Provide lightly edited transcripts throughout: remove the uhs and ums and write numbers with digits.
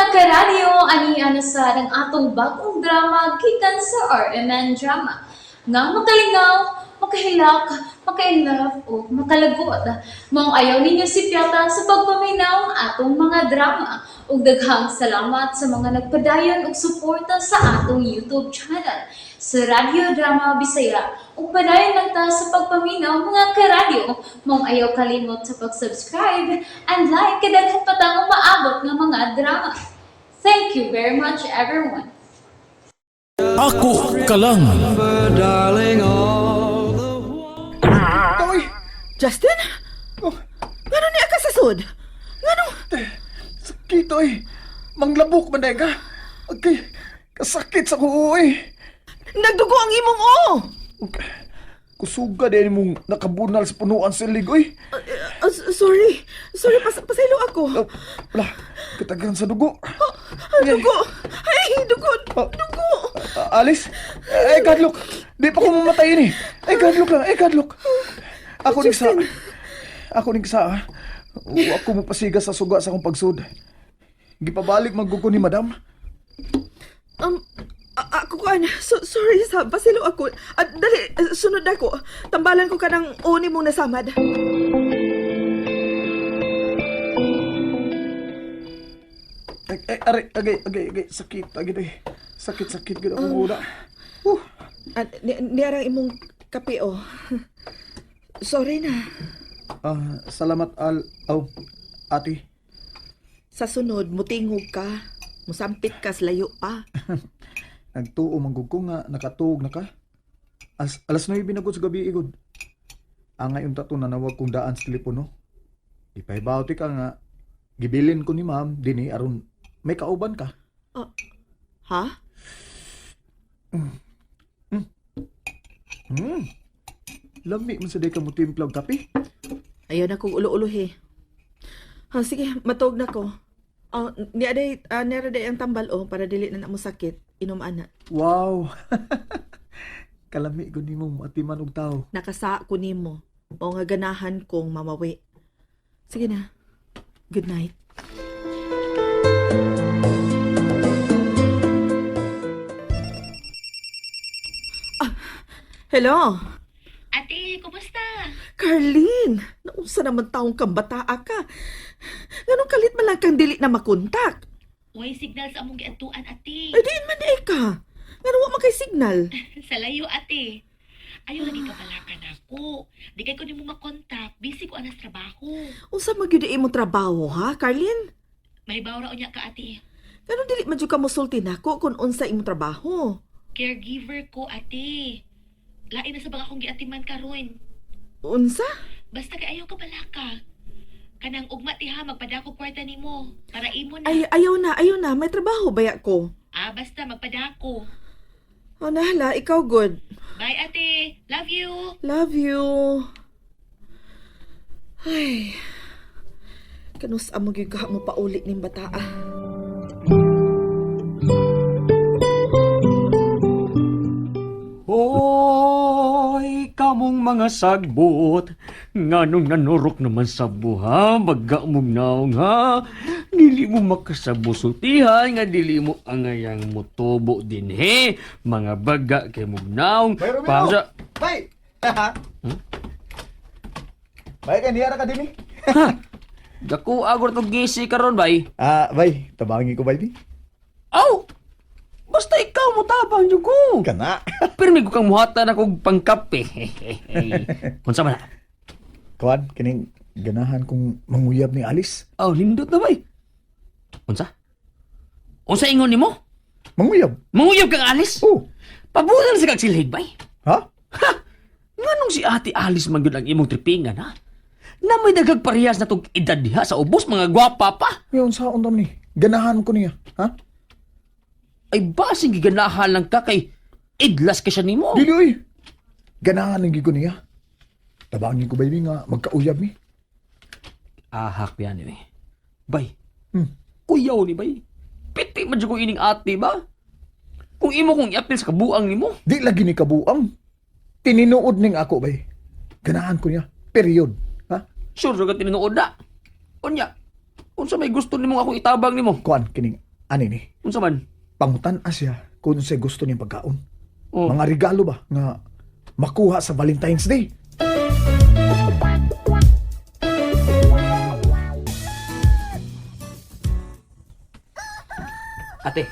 karadyo, ani sa ng atong bagong drama gikan sa RMN Drama. Nga makalingaw, makahilak, maka-inlove, o makalagot. Mong ayaw ninyo si Piota sa pagpaminaw ang atong mga drama. Ug daghang salamat sa mga nagpadayon ug suporta sa atong YouTube channel sa Radio Drama Bisaya. Ug padayon lang ta sa pagpaminaw mga karadyo. Mong ayaw kalimot sa pag-subscribe and like kadaghan pa tang maabot ng mga drama. Thank you very much everyone. Ako ka lang. Toy! Justin? Oh, Ngano niya ka sa sud? Ngano? sakit, toy! Manglabok man ka. Okay, kasakit sa kuo, Nagdugo ang imong o! Kusuga din mong nakabunal sa punuan sa ligoy. Sorry. Sorry, pasaylo ako. Wala, katagan sa dugo. Dugo! Ay, dugo! Dugo! Alice? Godlock! Di pa ko mamatayin Godlock lang, Godlock! Ako ning sa... Ako ning sa... Ako mapasiga sa suga sa akong pagsud. Gipabalik maggugo ni madam. Ako kan, sorry sa pasilo ako. Dali, sunod ako. Tambalan ko ka ng uni mong nasamad. Agay, sakit, sakit, gano'n ang una. Niyarang imong kape o. Sorry na. Salamat, ate. Sa sunod, mutingog ka. Musampit ka sa layo pa. Nagtuo manggug ko nga, nakatuog na ka. Alas 9 binagod sa gabi, igod. Angay yung tato na nawag kong daan sa telepono. Ipahibaw ka nga, gibilin ko ni ma'am, dini, aron may kauban ka. Ha? Lami man sa day ka mo timplag kape. Ayaw na kong ulo-ulo sige, matog na ko. Nera day ang tambal para dili na mo sakit. Inom ana. Wow! Kalami ko ni mong atiman og tao. Nakasa ko nimo. O nga ganahan kong mamawi. Sige na. Good night. Hello? Ate, kumusta? Carlene! Naunsa naman taong kang bataa ka? Ganong kalit man lang kang dili na makontak? Way signal sa among giadtuan, ate. Ay, diin man ka. Nga nawa man kay signal. Sa layo, ate. Ayaw lagi ka pala ka na ako. Di kay ko ni mo makontak. Busy ko anas trabaho. Unsa magyud mo trabaho, ha, Carlene? May bawra unya ka, ate. Ganong dili man jud ka musulti nako kung unsa imong trabaho. Caregiver ko, ate. Lain na sa bang akong giatiman karon. Unsa? Basta kay ayaw ka pala ka. Kanang ugma ti ha, magpadako kwarta nimo. Para imo na. Ay, ayaw na. May trabaho baya ko. Basta magpadako. O nahala, ikaw good. Bye, ate. Love you. Love you. Ay. Kanus amo gyud ka mo paulit ning bataa. Hoy, kamong mga sagbot, nganong nanurok naman sa buha, baga mong naong ha, dili mo makasabusultihan, nga dili mo angayang motobo din he, mga baga kay mong naong, para... Bay! Bay, kaniyara ka din Dako agor to gisi karon bay. Bay, tabangi ko, bay, Aw! Basta ikaw mo tabang yung ko. Kana. Pero may kang muhatan akong pangkape. Kunsa man na? Kawan, kining ganahan kong manguyab ni Alice. Aw, lindot na bay. Unsa? Unsa ingon nimo? Manguyab? Manguyab kang Alice? Oh. Pabulan sa kagsilhig bay. Ha? Ha! Nganong si Ate Alice man gyud ang imong tripingan ha? Na may dagag parehas na tong edad diha sa ubos mga gwapa pa. Ngayon sa akong ni. Ganahan ko niya. Ha? Ay basing giganahan lang ka kay idlas ka siya nimo. Dili, oy. Ganahan ng gigo niya. Tabangin ko, baby, nga magkauyab ni. Ahak yan eh. Bay. Hmm. Kuyaw ni bay. Piti man dyan ko ining ate ba? Kung imo kong iapil sa kabuang nimo. Di lagi ni kabuang. Tininuod ning ako, bay. Ganahan ko niya. Period. Ha? Sure ka tinuod na. Unya. Unsa may gusto nimo akong itabang nimo? Kuan, kining Ani ni, Unsa man? pangutan siya kung siya gusto niyang pagkaon. Oh. Mga regalo ba nga makuha sa Valentine's Day? Ate,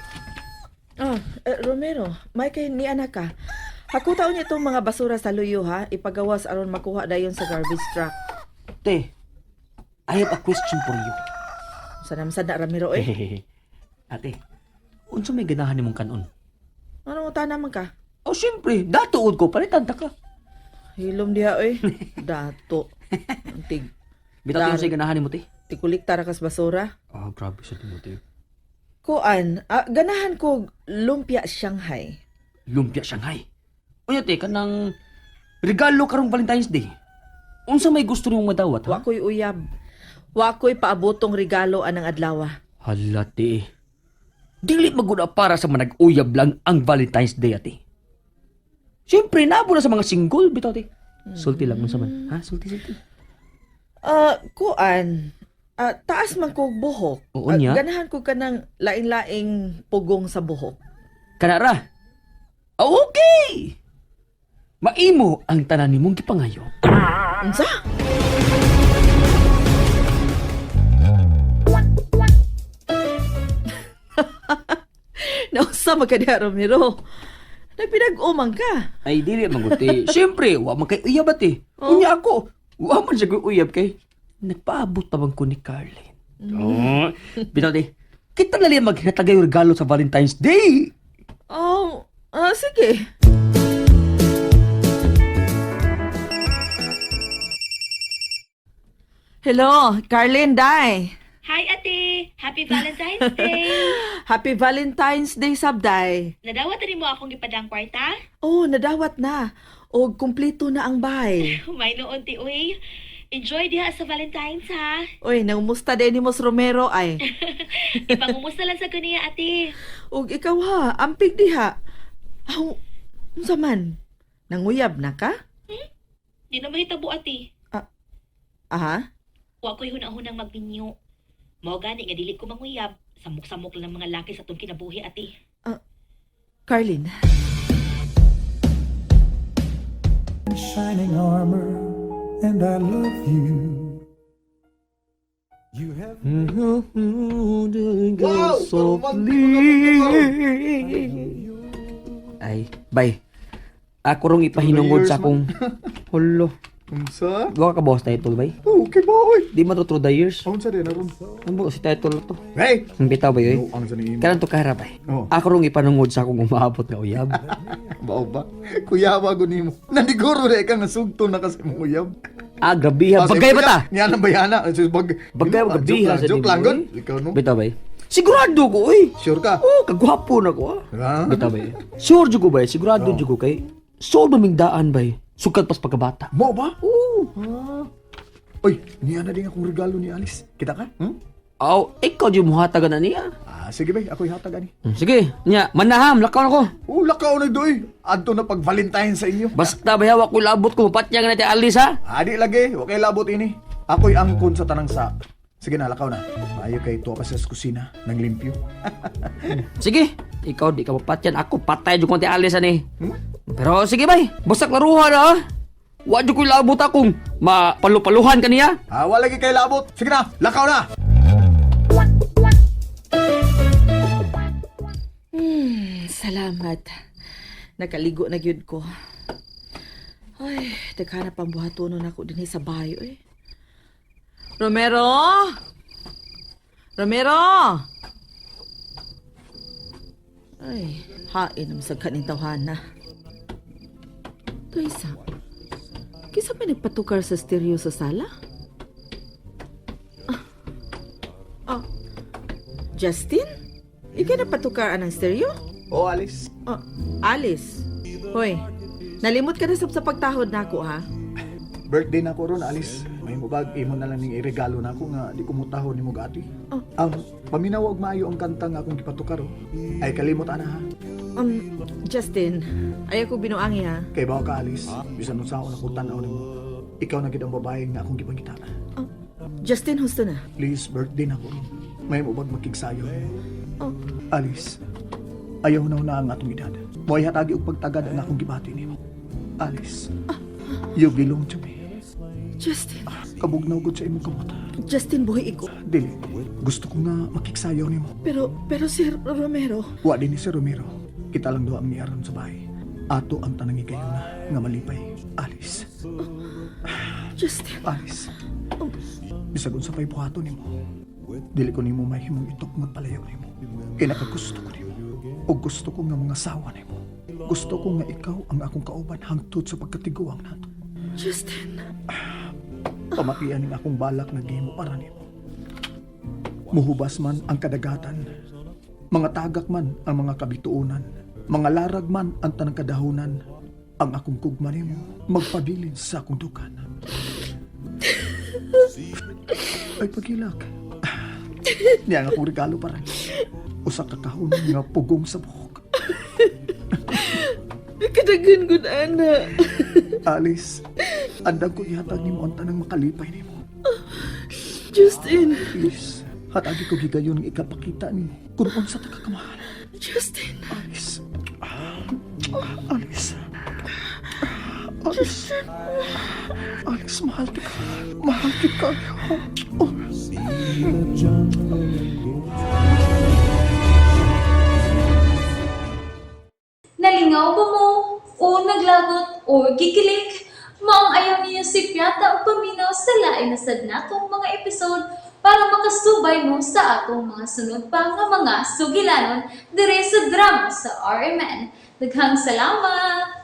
Romero, may kay ni anak ka. Hakutaon niya itong mga basura sa luyo ha, ipagawas aron makuha dayon sa garbage truck. te. I have a question for you. Sanamsad na Ramiro eh. Ate, unsa may ganahan nimong kanon? Anong uta naman ka? Oh, syempre, datuod ko, palitan ta ka. Hilom diha eh. Dato. Antig. Bitaw yung sa ganahan nimo, te. Tikulik tarakas basura. Oh, grabe sa timo, te. Kuan, ganahan ko lumpia Shanghai. Lumpia Shanghai. Unya, te, kanang regalo karong Valentine's Day. Unsa may gusto nimong madawat, ha? Wakoy uyab. Wakoy paabotong regalo anang adlawa. Hala, te. Dili maguna para sa manag-uyab lang ang Valentine's Day, ate. Siyempre, nabo na sa mga single, bitaw, te. Sulti lang, unsa man. Ha? Sulti. Kuan, taas man ko buhok. Oo niya. Ganahan ko kanang laing-laing pugong sa buhok. Kanara. Oh, okay! Maimo ang tanan nimong gipangayo. Unsa? Nausa magkadiha Romero. Nagpinag-umang ka. Ay, dili maguti. Siyempre, wa man kay uyab, ate. Oh. Unya ako, wa man siya uyab kay nagpaabot pa bang ko ni Carlin. Oh, bitaw, te. Kita na liyan maghinatagay yung regalo sa Valentine's Day. Oh, sige. Hello, Carlin Day. Hi, ate! Happy Valentine's Day! Happy Valentine's Day, Sabday. Nadawat rin mo akong ipadang kwarta? Oh, nadawat na. O, kumpleto na ang bahay. May noon, ti, uy. Enjoy diha sa Valentine's, ha? Uy, nangumusta din ni Mos Romero ay. Ipangumusta lang sa kaniya, ate. O, ikaw ha, ampig diha. Aw, unsa man? Nanguyab na ka? Di na mahitabo, ate. Aha? Wa ko'y hunang-hunang magminyo. Mao gani nga dili ko manguyab. Samok-samok lang ang mga laki sa tong kinabuhi, ate. Carlin. Shining armor, and I love you. You have Ay, bay. Ako rong ipahinungod sa akong hulo. Unsa? Wa ka boss title, bay? Okay ba, oy? Di man to through the years. Unsa din aron? Ano ba si title to? Hey! Ang bitaw ba yun? Ang sa niimo. Karan to kaharap, bay. Oh. Ako rong ipanungod sa akong umaabot nga uyab. Bao ba? Kuya ba nimo? Nandiguro na ka nga sugto na kasi mong uyab. Grabe ha. Bagay ba ta? Niya nang bayana. Bagay ba gabi ha sa Joke lang, dimo, good. Ikaw no? Bitaw, bay. Sigurado ko, uy. Sure ka? Oh, kagwapo na ko, Ha? Bitaw, bay. Sure jud ko, bay. Sigurado jud ko kay so dumingdaan, bay. Sukat pas pagkabata. Mo ba? Oo. Oy, niya na din akong regalo ni Alice. Kita ka? Aw, ikaw di mo hatagan na niya. Sige bay, ako'y hatag ani. Sige, niya, manaham, lakaw na ko. Lakaw na doy. Adto na pag Valentine sa inyo. Basta bayawa ko labot ko, patya nga natin alis, ha? Adi lagi, okay labot ini. Ako'y angkon sa tanang sa. Sige na, lakaw na. Maayo kay tuwa pa sa kusina, nang limpyo. Sige, ikaw di ka mapatyan, ako patay dyan konti alis, ani. Pero sige, bay, basak laruhan, ha? Wadyo ko'y labot akong mapalupaluhan ka niya. Wala lagi kay labot. Sige na, lakaw na. Salamat. Nakaligo na gyud ko. Ay, daghan na pang buhatonon ako dinhi sa bayo eh. Romero! Romero! Ay, hain ang sagkan ng tawhana. Ito isa. Kisa may nagpatukar sa stereo sa sala? Justin? Ikaw na patukar ang stereo? Alice. Alice. Hoy, nalimot ka na sa pagtahod na ako, ha? Birthday na ko ron, Alice. May mubag, imo na lang ning iregalo na ako nga di ko mutahon ni mo gati. Ang paminawag maayo ang kanta nga akong gipatukar, ay kalimot ana ha. Justin, ayaw ko binuangi, ha? Kay bawa ka, Alice. Bisan nun sa ako nakutan na mo. Ikaw na gid ang babae nga akong gipangita. Justin, husto na. Please, birthday na ko ron. may mubag makigsayo. Alice, ayaw na ang atong edad. Mo'y hatagi og pagtagad ang akong gibati nimo. Alice, you belong to me. Justin, Kabugnaw gud sa imong kamot. Justin, buhay ko. Dili, gusto ko nga makigsayaw nimo. Pero Sir Romero, Wa din ni si Romero. Kita lang daw ang niaran sa bahay. Ato ang tanang ikayo na nga malipay. Alice. Justin, Alice. Bisag unsa pay buhaton nimo. Dili ko nimo mahimong itok magpalayaw nimo. Kaya nakagusto ko nimo. O gusto ko nga mga sawa nimo. Gusto ko nga ikaw ang akong kauban hangtod sa pagkatiguang nato. Justin, Pamakian ning akong balak nga gihimo para nimo. Muhubas man ang kadagatan. Mga tagak man ang mga kabituunan. Mga larag man ang tanang kadahunan. Ang akong kugma nimo magpabilin sa akong dukan. Ay pagilak. Niya nga akong regalo para usa ka kahon nga pugong sa buhok. kadagan gud ana. Alice, andang ko ihatag nimo ang tanang makalipay nimo. Justin, Please, hatagi ko gigayon ng ikapakita nimo kung unsa ta kakamahal. Justin, Alice. Alice. Alice. Alice, mahal kita. Mahal kita. Oh. The jungle again. Nalingaw ba mo? O naglagot? O gikilik? Maong ayaw niyo si Piata o paminaw sa lain na sad natong mga episode para makasubay mo sa atong mga sunod pa nga mga sugilanon dire sa drama sa RMN. Daghang salamat!